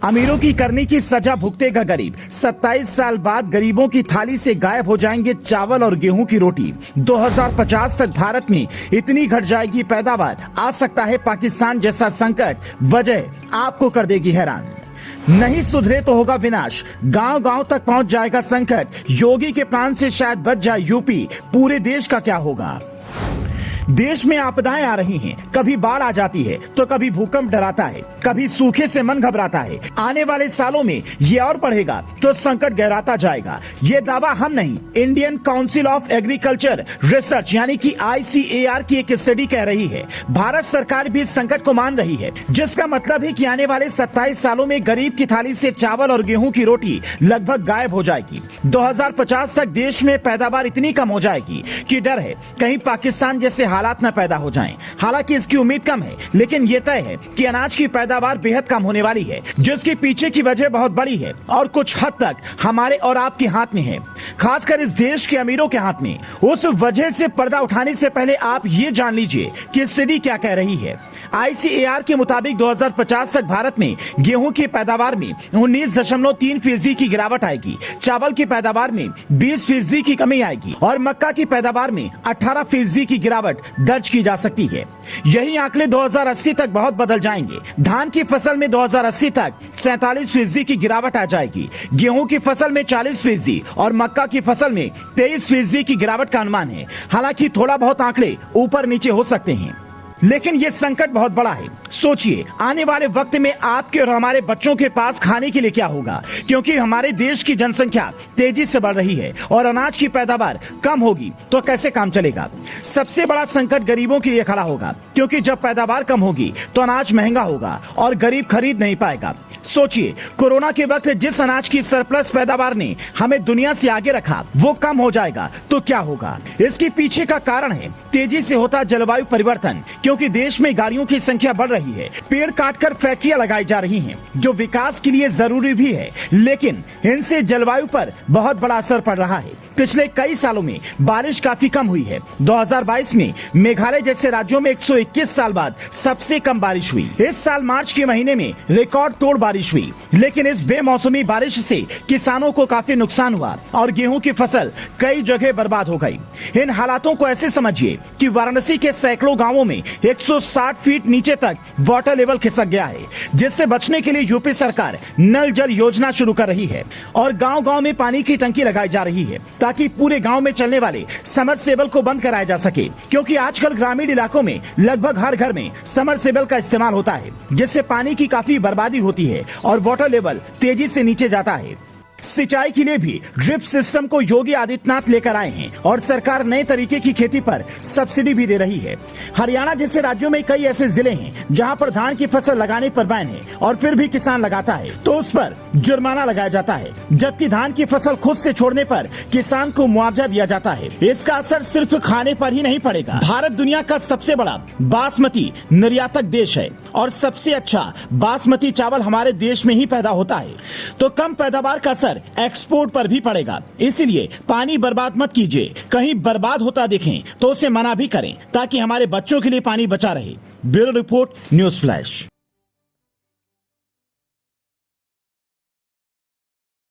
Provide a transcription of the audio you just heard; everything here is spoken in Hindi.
अमीरों की करनी की सजा भुगतेगा गरीब। 27 साल बाद गरीबों की थाली से गायब हो जाएंगे चावल और गेहूं की रोटी। 2050 तक भारत में इतनी घट जाएगी पैदावार, आ सकता है पाकिस्तान जैसा संकट। वजह आपको कर देगी हैरान। नहीं सुधरे तो होगा विनाश, गांव गांव तक पहुंच जाएगा संकट। योगी के प्लान से शायद बच जाए यूपी, पूरे देश का क्या होगा। देश में आपदाएं आ रही हैं, कभी बाढ़ आ जाती है तो कभी भूकंप डराता है, कभी सूखे से मन घबराता है। आने वाले सालों में ये और बढ़ेगा तो संकट गहराता जाएगा। ये दावा हम नहीं, Indian council of agriculture research यानी कि ICAR की एक स्टडी कह रही है। भारत सरकार भी इस संकट को मान रही है, जिसका मतलब है कि आने वाले 27 सालों में गरीब की थाली से चावल और गेहूं की रोटी लगभग गायब हो जाएगी। 2050 तक देश में पैदावार इतनी कम हो जाएगी कि डर है कहीं पाकिस्तान जैसे हालात न पैदा हो जाएं। हालांकि इसकी उम्मीद कम है, लेकिन यह तय है कि अनाज की पैदावार बेहद कम होने वाली है, जिसके पीछे की वजह बहुत बड़ी है और कुछ हद तक हमारे और आपके हाथ में है, खासकर इस देश के अमीरों के हाथ में। उस वजह से पर्दा उठाने से पहले आप ये जान लीजिए कि स्टडी क्या कह रही है। ICAR के मुताबिक 2050 तक भारत में गेहूं की पैदावार में 19.3% की गिरावट आएगी, चावल की पैदावार में 20% की कमी आएगी और मक्का की पैदावार में 18% की गिरावट दर्ज की जा सकती है। यही आंकड़े 2080 तक बहुत बदल जाएंगे। धान की फसल में 2080 तक 47% की गिरावट आ जाएगी, गेहूं की फसल में 40% और मक्का की फसल में 23% की गिरावट का अनुमान है। हालांकि थोड़ा बहुत आंकड़े ऊपर नीचे हो सकते हैं, लेकिन ये संकट बहुत बड़ा है। सोचिए आने वाले वक्त में आपके और हमारे बच्चों के पास खाने के लिए क्या होगा, क्योंकि हमारे देश की जनसंख्या तेजी से बढ़ रही है और अनाज की पैदावार कम होगी तो कैसे काम चलेगा। सबसे बड़ा संकट गरीबों के लिए खड़ा होगा, क्योंकि जब पैदावार कम होगी तो अनाज महंगा होगा और गरीब खरीद नहीं पाएगा। सोचिए कोरोना के वक्त जिस अनाज की सरप्लस पैदावार ने हमें दुनिया से आगे रखा वो कम हो जाएगा तो क्या होगा। इसके पीछे का कारण है तेजी से होता जलवायु परिवर्तन, क्योंकि देश में गाड़ियों की संख्या बढ़ रही है, पेड़ काटकर फैक्ट्रियां लगाई जा रही हैं, जो विकास के लिए जरूरी भी है, लेकिन इनसे जलवायु पर बहुत बड़ा असर पड़ रहा है। पिछले कई सालों में बारिश काफी कम हुई है। 2022 में मेघालय जैसे राज्यों में 121 साल बाद सबसे कम बारिश हुई। इस साल मार्च के महीने में रिकॉर्ड तोड़ बारिश हुई, लेकिन इस बेमौसमी बारिश से किसानों को काफी नुकसान हुआ और गेहूं की फसल कई जगह बर्बाद हो गई। इन हालातों को ऐसे समझिए कि वाराणसी के सैकड़ों गाँवों में 160 फीट नीचे तक वाटर लेवल खिसक गया है, जिससे बचने के लिए यूपी सरकार नल जल योजना शुरू कर रही है और गाँव गाँव में पानी की टंकी लगाई जा रही है, ताकि पूरे गांव में चलने वाले समरसेबल को बंद कराया जा सके। क्योंकि आजकल ग्रामीण इलाकों में लगभग हर घर में समरसेबल का इस्तेमाल होता है, जिससे पानी की काफी बर्बादी होती है और वाटर लेवल तेजी से नीचे जाता है। सिंचाई के लिए भी ड्रिप सिस्टम को योगी आदित्यनाथ लेकर आए हैं और सरकार नए तरीके की खेती पर सब्सिडी भी दे रही है। हरियाणा जैसे राज्यों में कई ऐसे जिले हैं जहां पर धान की फसल लगाने पर बैन है और फिर भी किसान लगाता है तो उस पर जुर्माना लगाया जाता है, जबकि धान की फसल खुद से छोड़ने पर किसान को मुआवजा दिया जाता है। इसका असर सिर्फ खाने पर ही नहीं पड़ेगा। भारत दुनिया का सबसे बड़ा बासमती निर्यातक देश है और सबसे अच्छा बासमती चावल हमारे देश में ही पैदा होता है, तो कम पैदावार का असर एक्सपोर्ट पर भी पड़ेगा। इसीलिए पानी बर्बाद मत कीजिए, कहीं बर्बाद होता देखें तो उसे मना भी करें, ताकि हमारे बच्चों के लिए पानी बचा रहे। Bureau report, news flash.